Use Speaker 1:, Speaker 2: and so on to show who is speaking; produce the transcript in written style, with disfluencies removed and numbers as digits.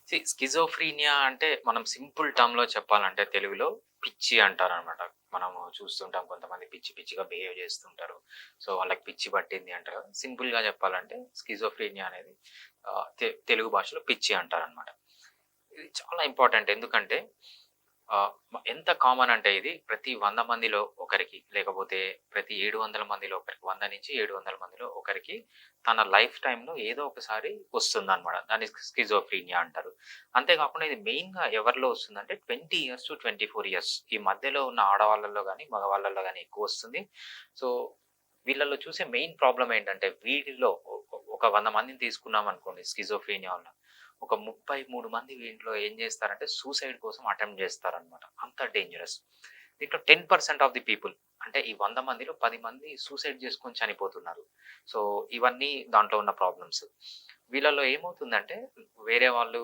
Speaker 1: Schizophrenia అంటే మనం simple టర్మ్‌లో చెప్పాలంటే తెలుగులో పిచ్చి అంటారనమాట. మనము చూస్తుంటాం కొంతమంది పిచ్చి పిచ్చిగా బిహేవ్ చేస్తుంటారు. సో, వాళ్ళకి పిచ్చి పట్టింది అంటారు కదా! సింపుల్‌గా చెప్పాలంటే స్కిజోఫ్రీనియా అనేది తెలుగు భాషలో పిచ్చి అంటారనమాట. ఇది చాలా ఇంపార్టెంట్ ఎందుకంటే ఎంత కామన్ అంటే ఇది ప్రతి 100 మందిలో ఒకరికి, లేకపోతే ప్రతి 700 మందిలో ఒకరికి, 100-700 మందిలో ఒకరికి తన లైఫ్ టైమ్‌లో ఏదో ఒకసారి వస్తుందనమాట. దాన్ని స్కిజోఫ్రీనియా అంటారు. అంతే కాకుండా ఇది మెయిన్‌గా ఎవరిలో వస్తుందంటే 20 ఇయర్స్ టు 24 ఇయర్స్ ఈ మధ్యలో ఉన్న ఆడవాళ్ళలో గాని, మగవాళ్ళలో గాని ఎక్కువొస్తుంది. సో, వీళ్ళలో చూసే మెయిన్ ప్రాబ్లమ్ ఏంటంటే వీరిలో ఒక 100 మందిని తీసుకున్నామనుకోండి స్కిజోఫ్రీనియా ఉన్న ఒక 33 మంది దీంట్లో ఏం జేస్తారంటే సూసైడ్ కోసం అటెంప్ట్ జేస్తారనమాట. అంత డేంజరస్. దీంట్లో 10% ఆఫ్ ది పీపుల్ అంటే ఈ 100 మందిలో 10 మంది సూసైడ్ జేసుకొని చనిపోతున్నారు. సో, ఇవన్నీ దాంట్లో ఉన్న ప్రాబ్లమ్స్. వీళ్ళలో ఏమవుతుందంటే వేరే వాళ్ళు